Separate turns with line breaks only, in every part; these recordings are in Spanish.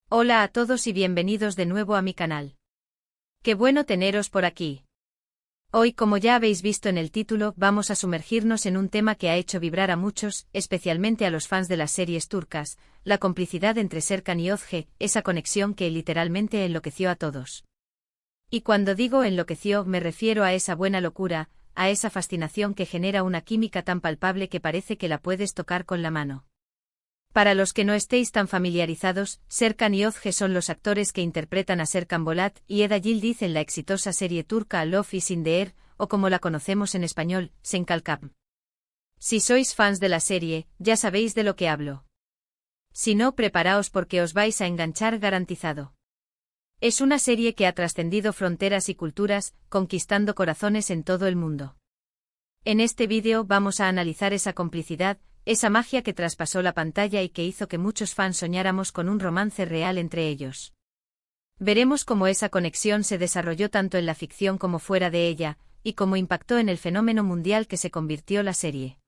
Hola a todos y bienvenidos de nuevo a mi canal. Qué bueno teneros por aquí. Hoy, como ya habéis visto en el título, vamos a sumergirnos en un tema que ha hecho vibrar a muchos, especialmente a los fans de las series turcas, la complicidad entre Serkan y Özge, esa conexión que literalmente enloqueció a todos. Y cuando digo enloqueció me refiero a esa buena locura, a esa fascinación que genera una química tan palpable que parece que la puedes tocar con la mano. Para los que no estéis tan familiarizados, Serkan y Özge son los actores que interpretan a Serkan Bolat y Eda Yildiz en la exitosa serie turca Love is in the Air, o como la conocemos en español, Sen Kalkap. Si sois fans de la serie, ya sabéis de lo que hablo. Si no, preparaos porque os vais a enganchar garantizado. Es una serie que ha trascendido fronteras y culturas, conquistando corazones en todo el mundo. En este vídeo vamos a analizar esa complicidad, esa magia que traspasó la pantalla y que hizo que muchos fans soñáramos con un romance real entre ellos. Veremos cómo esa conexión se desarrolló tanto en la ficción como fuera de ella, y cómo impactó en el fenómeno mundial que se convirtió la serie.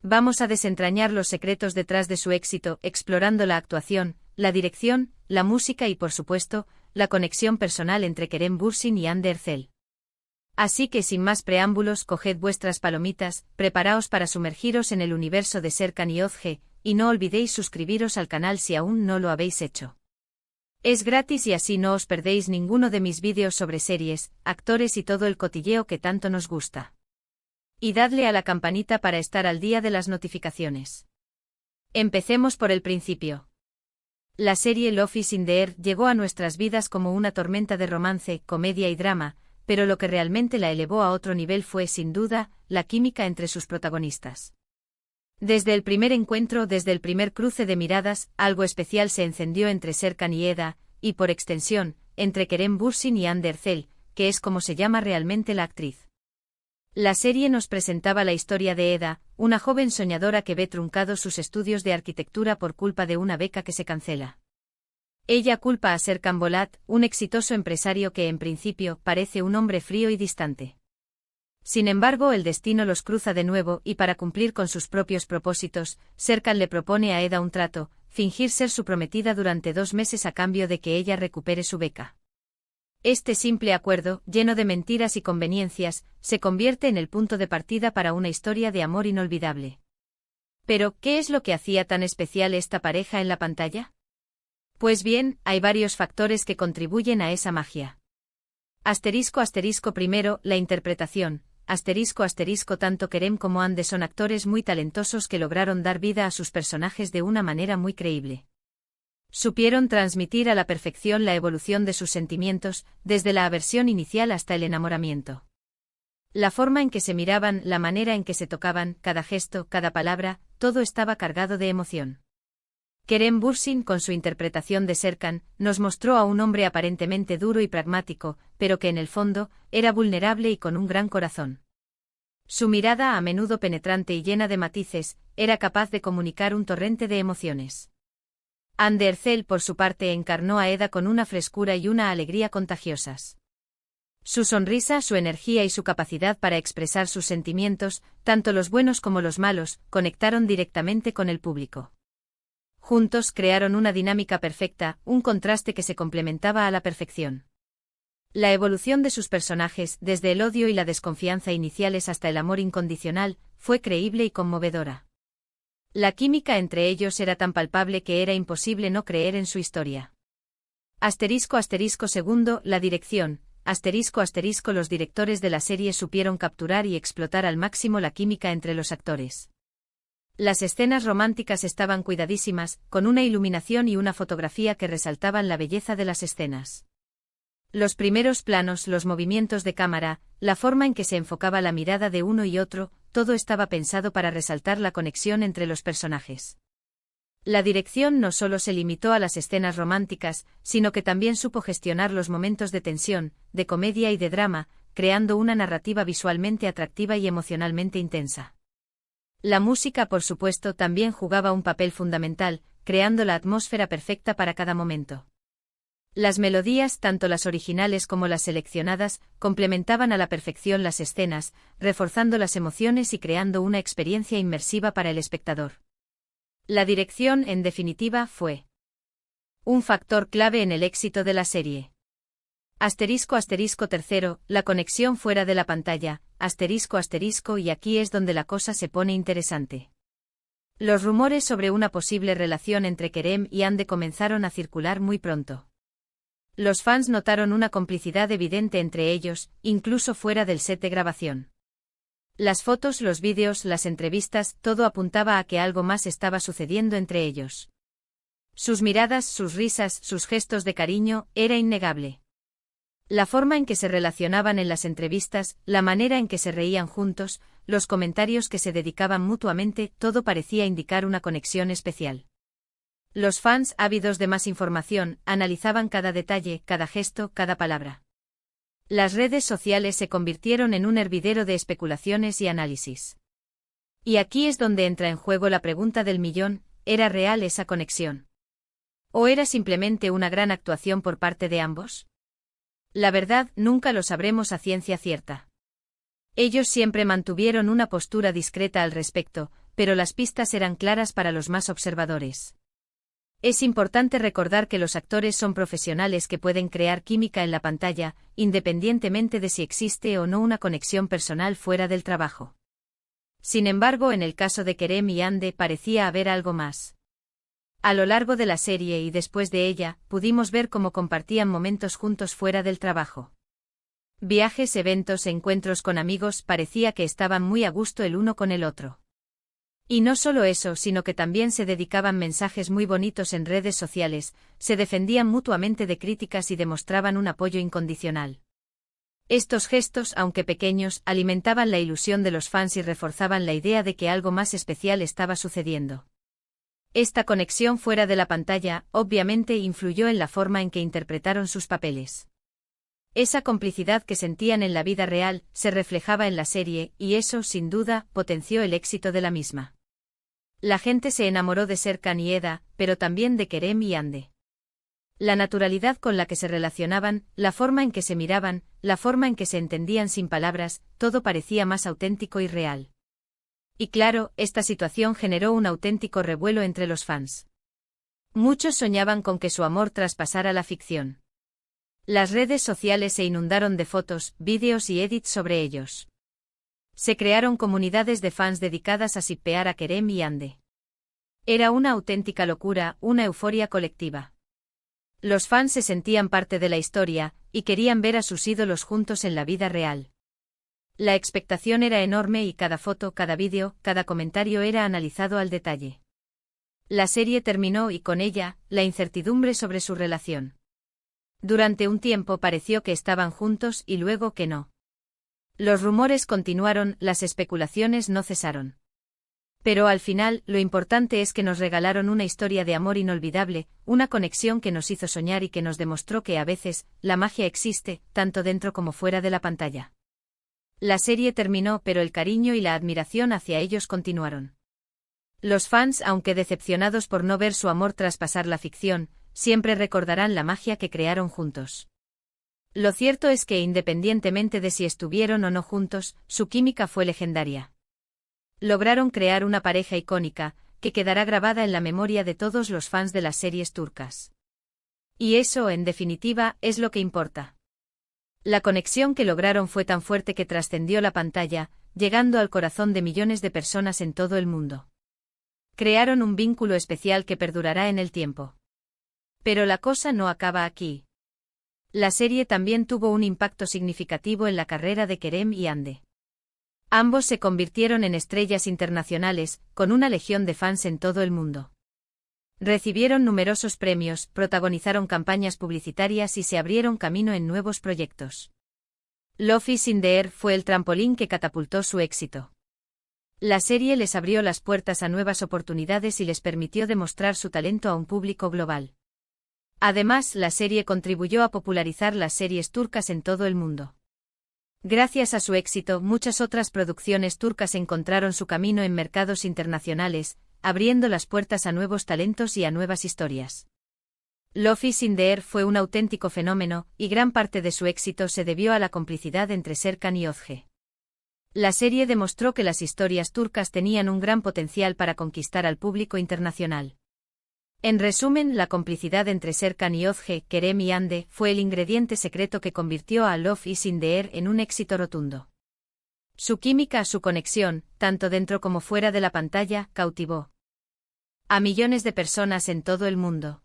Vamos a desentrañar los secretos detrás de su éxito, explorando la actuación, la dirección, la música y, por supuesto, la conexión personal entre Kerem Bürsin y Hande Erçel. Así que sin más preámbulos, coged vuestras palomitas, preparaos para sumergiros en el universo de Serkan y Özge, y no olvidéis suscribiros al canal si aún no lo habéis hecho. Es gratis y así no os perdéis ninguno de mis vídeos sobre series, actores y todo el cotilleo que tanto nos gusta. Y dadle a la campanita para estar al día de las notificaciones. Empecemos por el principio. La serie Love is in the Air llegó a nuestras vidas como una tormenta de romance, comedia y drama, pero lo que realmente la elevó a otro nivel fue, sin duda, la química entre sus protagonistas. Desde el primer encuentro, desde el primer cruce de miradas, algo especial se encendió entre Serkan y Eda, y por extensión, entre Kerem Bürsin y Hande Erçel, que es como se llama realmente la actriz. La serie nos presentaba la historia de Eda, una joven soñadora que ve truncados sus estudios de arquitectura por culpa de una beca que se cancela. Ella culpa a Serkan Bolat, un exitoso empresario que en principio parece un hombre frío y distante. Sin embargo, el destino los cruza de nuevo y para cumplir con sus propios propósitos, Serkan le propone a Eda un trato, fingir ser su prometida durante 2 meses a cambio de que ella recupere su beca. Este simple acuerdo, lleno de mentiras y conveniencias, se convierte en el punto de partida para una historia de amor inolvidable. Pero, ¿qué es lo que hacía tan especial esta pareja en la pantalla? Pues bien, hay varios factores que contribuyen a esa magia. Primero, la interpretación. Tanto Kerem como Hande son actores muy talentosos que lograron dar vida a sus personajes de una manera muy creíble. Supieron transmitir a la perfección la evolución de sus sentimientos, desde la aversión inicial hasta el enamoramiento. La forma en que se miraban, la manera en que se tocaban, cada gesto, cada palabra, todo estaba cargado de emoción. Kerem Bürsin, con su interpretación de Serkan, nos mostró a un hombre aparentemente duro y pragmático, pero que en el fondo, era vulnerable y con un gran corazón. Su mirada, a menudo penetrante y llena de matices, era capaz de comunicar un torrente de emociones. Hande Erçel, por su parte, encarnó a Eda con una frescura y una alegría contagiosas. Su sonrisa, su energía y su capacidad para expresar sus sentimientos, tanto los buenos como los malos, conectaron directamente con el público. Juntos crearon una dinámica perfecta, un contraste que se complementaba a la perfección. La evolución de sus personajes, desde el odio y la desconfianza iniciales hasta el amor incondicional, fue creíble y conmovedora. La química entre ellos era tan palpable que era imposible no creer en su historia. Segundo, la dirección. Los directores de la serie supieron capturar y explotar al máximo la química entre los actores. Las escenas románticas estaban cuidadísimas, con una iluminación y una fotografía que resaltaban la belleza de las escenas. Los primeros planos, los movimientos de cámara, la forma en que se enfocaba la mirada de uno y otro, todo estaba pensado para resaltar la conexión entre los personajes. La dirección no solo se limitó a las escenas románticas, sino que también supo gestionar los momentos de tensión, de comedia y de drama, creando una narrativa visualmente atractiva y emocionalmente intensa. La música, por supuesto, también jugaba un papel fundamental, creando la atmósfera perfecta para cada momento. Las melodías, tanto las originales como las seleccionadas, complementaban a la perfección las escenas, reforzando las emociones y creando una experiencia inmersiva para el espectador. La dirección, en definitiva, fue Un factor clave en el éxito de la serie. Tercero, la conexión fuera de la pantalla, y aquí es donde la cosa se pone interesante. Los rumores sobre una posible relación entre Kerem y Hande comenzaron a circular muy pronto. Los fans notaron una complicidad evidente entre ellos, incluso fuera del set de grabación. Las fotos, los vídeos, las entrevistas, todo apuntaba a que algo más estaba sucediendo entre ellos. Sus miradas, sus risas, sus gestos de cariño, era innegable. La forma en que se relacionaban en las entrevistas, la manera en que se reían juntos, los comentarios que se dedicaban mutuamente, todo parecía indicar una conexión especial. Los fans, ávidos de más información, analizaban cada detalle, cada gesto, cada palabra. Las redes sociales se convirtieron en un hervidero de especulaciones y análisis. Y aquí es donde entra en juego la pregunta del millón: ¿era real esa conexión? ¿O era simplemente una gran actuación por parte de ambos? La verdad, nunca lo sabremos a ciencia cierta. Ellos siempre mantuvieron una postura discreta al respecto, pero las pistas eran claras para los más observadores. Es importante recordar que los actores son profesionales que pueden crear química en la pantalla, independientemente de si existe o no una conexión personal fuera del trabajo. Sin embargo, en el caso de Kerem y Hande parecía haber algo más. A lo largo de la serie y después de ella, pudimos ver cómo compartían momentos juntos fuera del trabajo. Viajes, eventos, encuentros con amigos, parecía que estaban muy a gusto el uno con el otro. Y no solo eso, sino que también se dedicaban mensajes muy bonitos en redes sociales, se defendían mutuamente de críticas y demostraban un apoyo incondicional. Estos gestos, aunque pequeños, alimentaban la ilusión de los fans y reforzaban la idea de que algo más especial estaba sucediendo. Esta conexión fuera de la pantalla, obviamente, influyó en la forma en que interpretaron sus papeles. Esa complicidad que sentían en la vida real, se reflejaba en la serie, y eso, sin duda, potenció el éxito de la misma. La gente se enamoró de Serkan y Eda, pero también de Kerem y Hande. La naturalidad con la que se relacionaban, la forma en que se miraban, la forma en que se entendían sin palabras, todo parecía más auténtico y real. Y claro, esta situación generó un auténtico revuelo entre los fans. Muchos soñaban con que su amor traspasara la ficción. Las redes sociales se inundaron de fotos, vídeos y edits sobre ellos. Se crearon comunidades de fans dedicadas a shippear a Kerem y Hande. Era una auténtica locura, una euforia colectiva. Los fans se sentían parte de la historia, y querían ver a sus ídolos juntos en la vida real. La expectación era enorme y cada foto, cada vídeo, cada comentario era analizado al detalle. La serie terminó y con ella, la incertidumbre sobre su relación. Durante un tiempo pareció que estaban juntos y luego que no. Los rumores continuaron, las especulaciones no cesaron. Pero al final, lo importante es que nos regalaron una historia de amor inolvidable, una conexión que nos hizo soñar y que nos demostró que a veces, la magia existe, tanto dentro como fuera de la pantalla. La serie terminó, pero el cariño y la admiración hacia ellos continuaron. Los fans, aunque decepcionados por no ver su amor traspasar la ficción, siempre recordarán la magia que crearon juntos. Lo cierto es que independientemente de si estuvieron o no juntos, su química fue legendaria. Lograron crear una pareja icónica, que quedará grabada en la memoria de todos los fans de las series turcas. Y eso, en definitiva, es lo que importa. La conexión que lograron fue tan fuerte que trascendió la pantalla, llegando al corazón de millones de personas en todo el mundo. Crearon un vínculo especial que perdurará en el tiempo. Pero la cosa no acaba aquí. La serie también tuvo un impacto significativo en la carrera de Kerem y Hande. Ambos se convirtieron en estrellas internacionales, con una legión de fans en todo el mundo. Recibieron numerosos premios, protagonizaron campañas publicitarias y se abrieron camino en nuevos proyectos. Love is in the Air fue el trampolín que catapultó su éxito. La serie les abrió las puertas a nuevas oportunidades y les permitió demostrar su talento a un público global. Además, la serie contribuyó a popularizar las series turcas en todo el mundo. Gracias a su éxito, muchas otras producciones turcas encontraron su camino en mercados internacionales, abriendo las puertas a nuevos talentos y a nuevas historias. Love is in the Air fue un auténtico fenómeno, y gran parte de su éxito se debió a la complicidad entre Serkan y Özge. La serie demostró que las historias turcas tenían un gran potencial para conquistar al público internacional. En resumen, la complicidad entre Serkan y Özge, Kerem y Hande, fue el ingrediente secreto que convirtió a Love is in the Air en un éxito rotundo. Su química, su conexión, tanto dentro como fuera de la pantalla, cautivó a millones de personas en todo el mundo.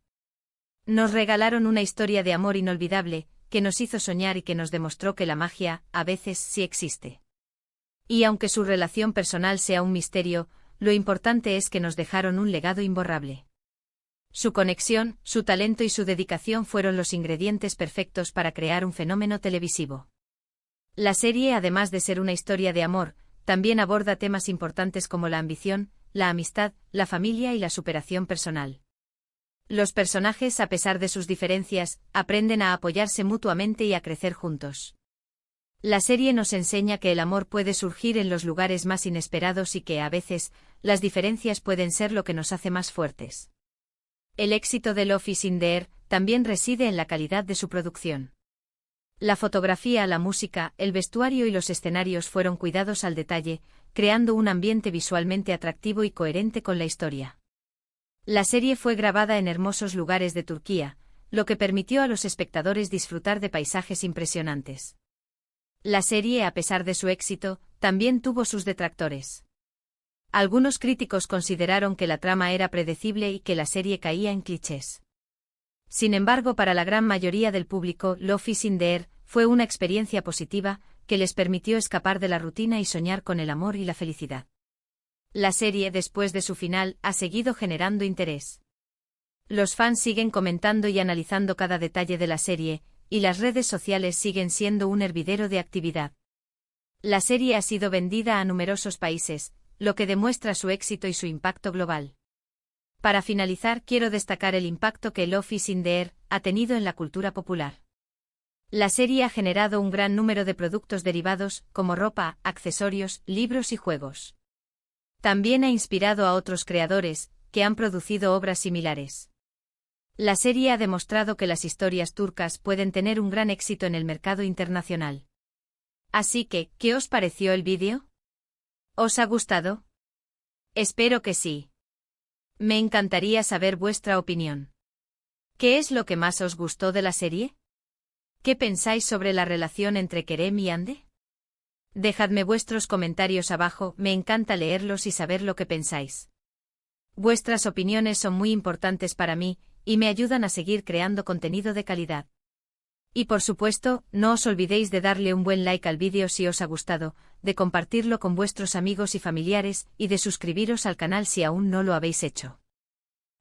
Nos regalaron una historia de amor inolvidable, que nos hizo soñar y que nos demostró que la magia, a veces, sí existe. Y aunque su relación personal sea un misterio, lo importante es que nos dejaron un legado imborrable. Su conexión, su talento y su dedicación fueron los ingredientes perfectos para crear un fenómeno televisivo. La serie, además de ser una historia de amor, también aborda temas importantes como la ambición, la amistad, la familia y la superación personal. Los personajes, a pesar de sus diferencias, aprenden a apoyarse mutuamente y a crecer juntos. La serie nos enseña que el amor puede surgir en los lugares más inesperados y que, a veces, las diferencias pueden ser lo que nos hace más fuertes. El éxito de Love is in the Air también reside en la calidad de su producción. La fotografía, la música, el vestuario y los escenarios fueron cuidados al detalle, creando un ambiente visualmente atractivo y coherente con la historia. La serie fue grabada en hermosos lugares de Turquía, lo que permitió a los espectadores disfrutar de paisajes impresionantes. La serie, a pesar de su éxito, también tuvo sus detractores. Algunos críticos consideraron que la trama era predecible y que la serie caía en clichés. Sin embargo, para la gran mayoría del público, Love is in the Air fue una experiencia positiva que les permitió escapar de la rutina y soñar con el amor y la felicidad. La serie, después de su final, ha seguido generando interés. Los fans siguen comentando y analizando cada detalle de la serie, y las redes sociales siguen siendo un hervidero de actividad. La serie ha sido vendida a numerosos países, lo que demuestra su éxito y su impacto global. Para finalizar, quiero destacar el impacto que Love is in the Air ha tenido en la cultura popular. La serie ha generado un gran número de productos derivados, como ropa, accesorios, libros y juegos. También ha inspirado a otros creadores, que han producido obras similares. La serie ha demostrado que las historias turcas pueden tener un gran éxito en el mercado internacional. Así que, ¿qué os pareció el vídeo? ¿Os ha gustado? Espero que sí. Me encantaría saber vuestra opinión. ¿Qué es lo que más os gustó de la serie? ¿Qué pensáis sobre la relación entre Kerem y Hande? Dejadme vuestros comentarios abajo, me encanta leerlos y saber lo que pensáis. Vuestras opiniones son muy importantes para mí, y me ayudan a seguir creando contenido de calidad. Y por supuesto, no os olvidéis de darle un buen like al vídeo si os ha gustado, de compartirlo con vuestros amigos y familiares, y de suscribiros al canal si aún no lo habéis hecho.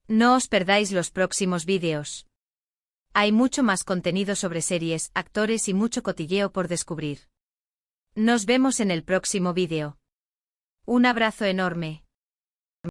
No os perdáis los próximos vídeos. Hay mucho más contenido sobre series, actores y mucho cotilleo por descubrir. Nos vemos en el próximo vídeo. Un abrazo enorme.